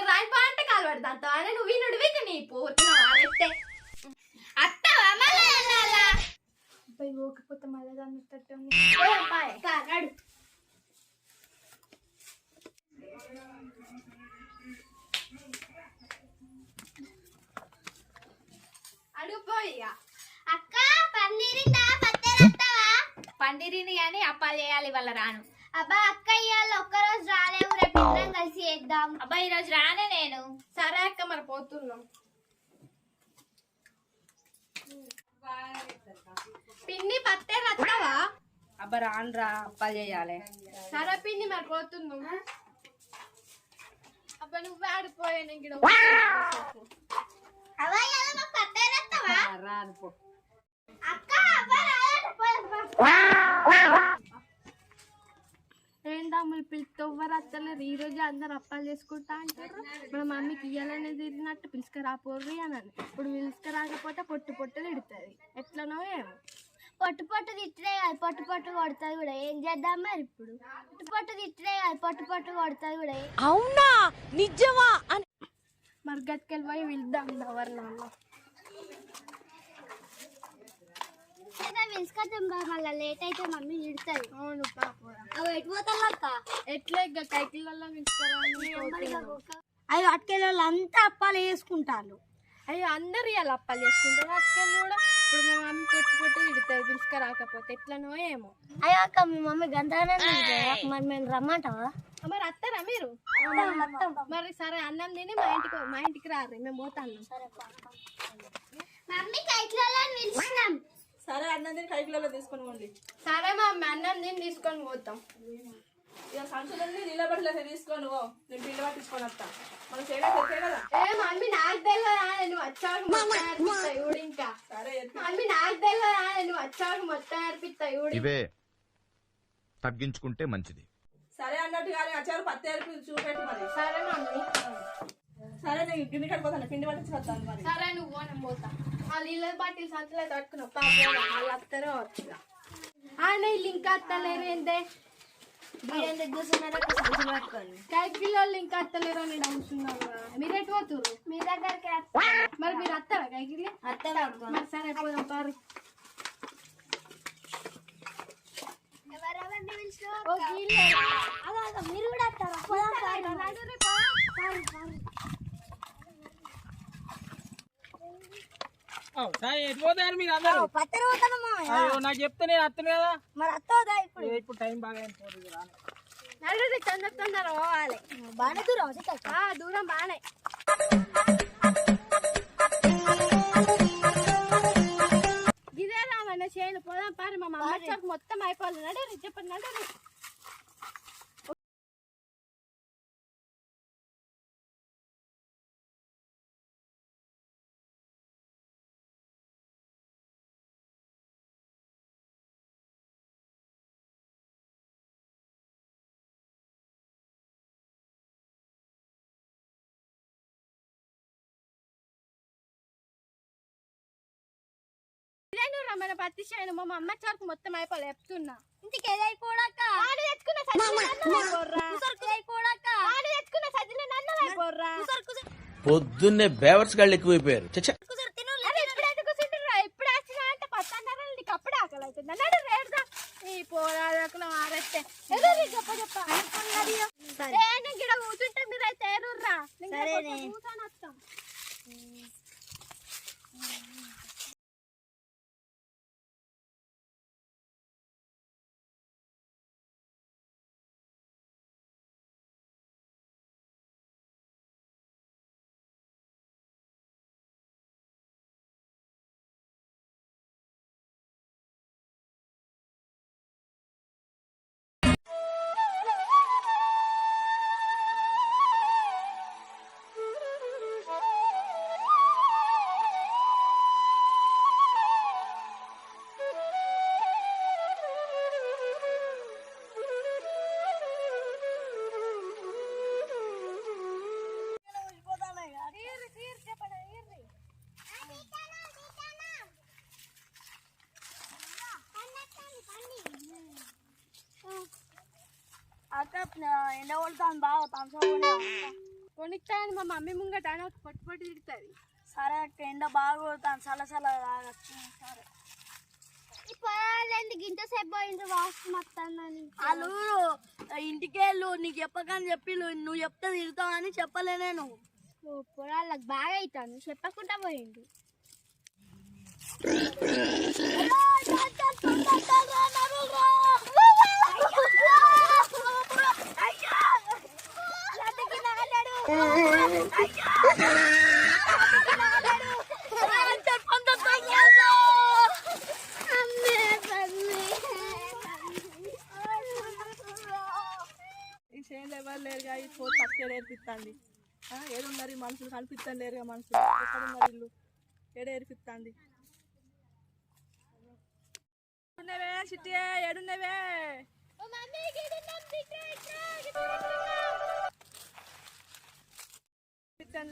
రాయి పాంట కాలబడతా నువ్వు వినుడు వీక నీ పోతే అత్తవా మళ్ళీ పోకపోతే మళ్ళీ దాన్ని అడుగుపోయిగా అక్క పందిరిందా పత్తేరత్తవా పందిరిని కానీ అప్పాలు చేయాలి వాళ్ళ రాను. అబ్బా అక్క ఇవాళ ఒక్కరోజు రాలేవు, రేపు ఇద్దరం కలిసి చేద్దాం. అబ్బా ఈరోజు రానే నేను. సరే అక్క మరి పోతున్నాం. పిన్ని పత్తేరత్తవా? అబ్బా రానురా అప్పాలు చేయాలి. సరే పిన్ని మరి పోతున్నాం. అబ్బా నువ్వే ఆడిపోయాను ఇక్కడ రాను పో. ఏందమ్ములు పిలుస్తూ ఎవ్వరు అత్తలేరు. ఈ రోజు అందరు అప్పాలు చేసుకుంటా అంటారు. మన మమ్మీకి ఇయ్యాలనే తిరిగినట్టు పిలుచుకురాపోర్రి అని. ఇప్పుడు పిలుచుకురాకపోతే పొట్టు పొట్టు తిడుతుంది. ఎట్లనో ఏమో. పొట్టు పొట్టు తిట్టడే కాదు, పొట్టు పొట్టు కొడుతుంది కూడా. ఏం చేద్దాం మరి ఇప్పుడు? పొట్టు పొట్టు తిట్టడే కాదు, పొట్టు పొట్టు కొడుతుంది కూడా. అవునా నిజమా అని మరి గట్టుకెళ్ళి పోయి పిలుద్దాం ఎవరు నాన్న. పిలుచుకొద్దాం మళ్ళీ లేట్ అయితే మమ్మీ తిడుతుంది. అవును పాప ఎటుపోతాను అక్క? ఎట్లా ఇక కైకిళ్ళల్లో పిలుచుకురా. అవి అటుకెళ్ళి వాళ్ళు అంతా అప్పాలు వేసుకుంటారు. అయ్యో అందరు ఇవాళ అప్పాలు చేసుకుంటారు. అక్కలు కూడా ఇప్పుడు మా మమ్మీ పొట్టు పొట్టు తిడుతుంది పిలుచుకురాకపోతే. ఎట్లనో ఏమో. అయ్యో అక్క మీ మమ్మీ గంటనే మరి మేము రమ్మంటావా? మరి అత్తారా మీరు? మరి సరే అన్నం తిని మా ఇంటికి రారు, మేము పోతాను. మమ్మీ కైకిలలో నిలిచినాం. సరే అన్నం తిని కైకిలలో తీసుకొని పోండి. సరే మమ్మీ అన్నం తిని తీసుకొని పోతాం. ఇక సంచులన్నీ నిలబడలేదు తీసుకొని పో. నేను పిండి పట్టించుకొని వస్తా. మన చేయగా కదా. ఏ మమ్మీ నాకు తెలియదా నువ్వు వచ్చాక మొత్తం నేర్పిస్తాయి ఊడు. ఇంకా మమ్మీ నాకు తెలియదా నువ్వు వచ్చాక మొత్తం నేర్పిస్తాయి ఊడు. ఇవే తగ్గించుకుంటే మంచిది. సరే అన్నట్టు కానీ వచ్చారు పత్తి చూపెట్టు మరి. సరే మమ్మీ. సరే నేను గిన్నె కడిపోతాను, పిండి పట్టించుకొస్తాను మరి. సరే నువ్వు నేను పోతా. ఆ నీళ్ళ బాటిల్ సంతలో తట్టుకున్నావు పాప. వాళ్ళు వస్తారో వచ్చుగా. వీళ్ళు ఇంకా అత్తలేరు. ఏందే కైకిల్ వాళ్ళు ఇంకా అత్తలేరు అని నమ్ముతున్నారు. మీరు ఎటు పోతురు? మీ దగ్గరికి మరి మీరు వస్తారా కైకిల్? మరి సరే పోదాం పారు. మీరు కూడా వస్తారా? పోతారు మీరు అందరూ. పత్తరు పోతామమ్మా. నాకు చెప్తే నేను అత్తను కదా. మరి అత్తవుదా ఇప్పుడు? ఇప్పుడు టైం బాగా నడు తొందర తొందర పోవాలి. బాగానే దూరం దూరం బాగానే. ఇదే రామన్న చేయను పోదాం పారు. మా అమ్మ మొత్తం అయిపోవాలి. నడు చెప్పండి నడు. మన పత్తి చేయను మా అమ్మ చాకు మొత్తం అయిపోలే చెప్తున్నా. ఇంటికి ఏదైపోడాక పొద్దున్నే బేవర్స్ గాళ్ళు ఎక్కువైపోయారు. ఇప్పుడు వచ్చినా అంటే పత్తన్నర నీకు అప్పుడే ఆకలి అవుతుంది. అన్నాడు రేడుదా ఈ పోరాకులు ఆరేస్తే చెప్ప గిడ కూర్చుంటే మీరు అయితే ఏరుర్రా కూర్చొని వస్తాం. ఎండ కొడతాను బాగా తంసా కొనిస్తాను మా మమ్మీ ముంగట ఆయన పొట్టు పొట్టు తిడుతుంది. సరే అక్క ఎండ బాగా కొడతాను చల్ల తాగచ్చు. సరే ఈ పొలాలు ఇంత సేపు పోయిండ్రు వాసన వస్తుందని వాళ్ళు ఇంటికి వెళ్ళు నీకు చెప్పకని చెప్పి నువ్వు చెప్తే తిరుగుతావని చెప్పలే నేను. పొలాలకు బాగా అవుతాను చెప్పకుండా పోయిండు. ఈ చేనులు ఎవరు లేరుగా ఈ ఫోర్ పక్క ఏడిపిస్తుంది. ఏడున్నారు ఈ మనుషులు కనిపిస్తాను లేరుగా మనుషులు ఎక్కడున్నారు ఇల్లు ఏడిపిస్తుంది. ఏడున్నవే చిట్టి ఏడున్నవే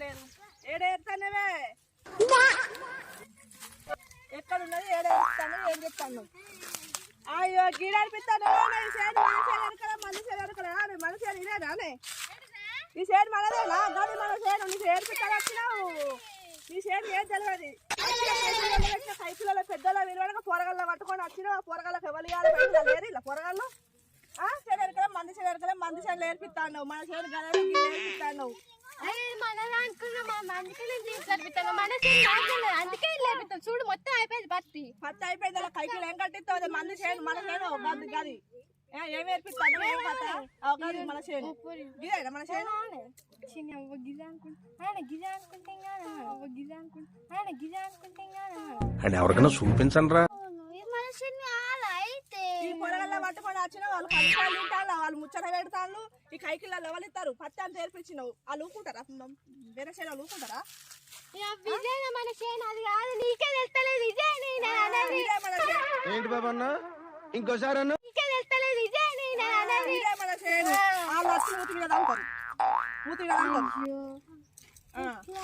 లేదు ఏడేస్తానవే ఎక్కడున్నది ఏడేస్తాను ఏం చెప్తాను. అయ్యో గీడేపిస్తాను మనిషి ఇదేనా ఈ సైడ్ మనదేనా కానీ మన సైడ్ నీ సైడ్ పెట్టాలి వచ్చినావు. నీ సైడ్ ఏం తెలియదు సైకిల్లో పెద్దల విలువడక పొరగల్లో పట్టుకొని వచ్చినావు. ఆ పొరగల్లకు ఎవరు లేరు ఇలా పొరగల్లో సైడ్ ఎరకలే మంది సైడ్ ఎరకలే మంది సైడ్ నేర్పిస్తాను. మన సైడ్ గల నేర్పిస్తాను. చూడు మొత్తం అయిపోయింది పత్తి అయిపోయింది అలా కైకిలు ఏం కట్టిస్తావు మంది చేయను మన చేయను గది గది ఏం నేర్పిస్తాను ఏం కథ అవకాశం మన చేయను గిదేనా మన చేయను అండ్ ఎవరికైనా చూపించండి రా. ఈ పొరగల్లో పట్టుకొని వచ్చిన వాళ్ళు కష్టాలు తింటారు వాళ్ళు ముచ్చట పెడతాను. ఈ కైకిల్లో ఎవరు ఇస్తారు పత్తి అంత నేర్పించినావు వాళ్ళు ఊకుంటారా వేరే సైడ్ వాళ్ళు ఊకుంటారా. ఏంటి బాబా అన్న ఇంకోసారి అన్న మన చేయను వాళ్ళు వచ్చి మూతి కదా అంటారు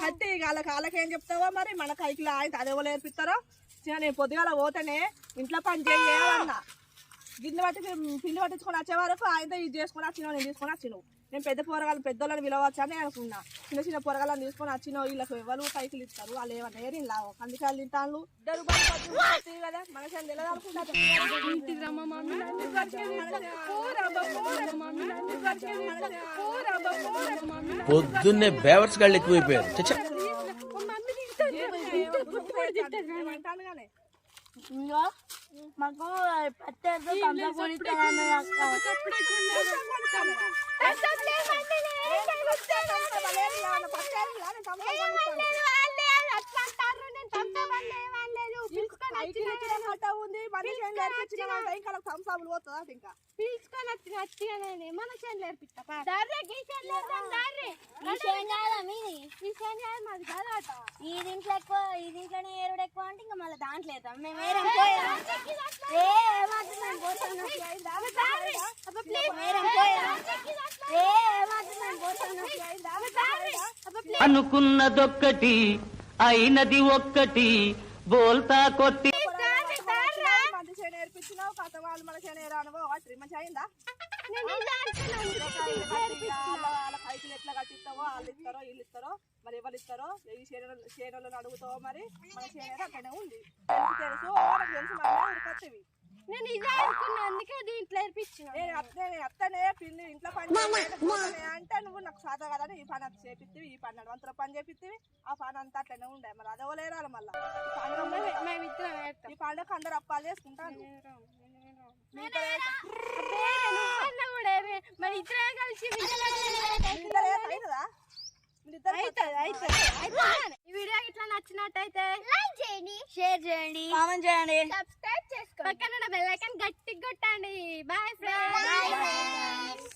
కత్తి వాళ్ళకి ఏం చెప్తావో మరి మన కైకిలో ఆయన అదే వాళ్ళు నేర్పిస్తారో. నేను పొద్దుగాల పోతేనే ఇంట్లో పని చేయాలన్నా గిన్నె పట్టి పిండి పట్టించుకొని వచ్చే వరకు ఆయనతో ఇది చేసుకొని వచ్చినావు నేను తీసుకొని వచ్చినావు. నేను పెద్ద పొరగాలు పెద్దోళ్ళని విలువచ్చు అని అనుకున్నా. చిన్న చిన్న పొరగాలను తీసుకొని వచ్చినావు. వీళ్ళకి ఎవరు కైకిలు ఇస్తారు వాళ్ళు ఏమన్నా ఏరి లావు కందికాయలు తింటాను ఇద్దరు కదా మనకి తెలియదు అనుకుంటారు. పొద్దున్నే బేవర్స్ గాళ్ళు ఎక్కువైపోయారు. అంటాను కానీ మాకు పత్తి ఉంది మనిషి ఇంకా సంసాములు పోతుందా ఇంకా పిలుచుకొని వచ్చిన మన చేను నేర్పిస్తా ఈ దీంట్లో ఎక్కువ ఈ దీంట్లోనే ఏరుడు ఎక్కువ అంటే ఇంకా మళ్ళీ దాంట్లో వేద్దాం మేము అనుకున్నదొక్కటి అయినది ఒక్కటి బోల్తా కొట్టి మంచి నేర్పించినావు కథ వాళ్ళు మన చేనేరానువో మంచి అయిందా. వాళ్ళ కైకిలు ఎట్లా కట్టిస్తావో వాళ్ళు ఇస్తారో వీళ్ళు ఇస్తారో మరి ఎవరు ఇస్తారో ఈ చేనులను అడుగుతావో మరి మన చేనేర అక్కడే ఉంది తెలుసు తెలుసు మన ఉరికొత్తవి. నేను ఇదే అనుకున్నా అందుకే దీంట్లో నేర్పించిన. నేను అత్తనే పిల్లి ఇంట్లో పని అంటే నువ్వు నాకు సాధ కదని ఈ పని అది చేపిస్తావి ఈ పని వంతుల పని చేపిస్తావి ఆ పని అంతా అట్లనే ఉండే మరి అదే లేరాలి మళ్ళీ ఈ పండుగ అందరు అప్పాలు చేసుకుంటాను. మరి ఇద్దరే కలిసి ఈ వీడియో ఇట్లా నచ్చినట్టయితే లైక్ చేయండి, షేర్ చేయండి, కామెంట్ చేయండి, సబ్స్క్రైబ్ చేసుకోండి, పక్కన బెల్ ఐకాన్ గట్టిగా కొట్టండి. Bye friends.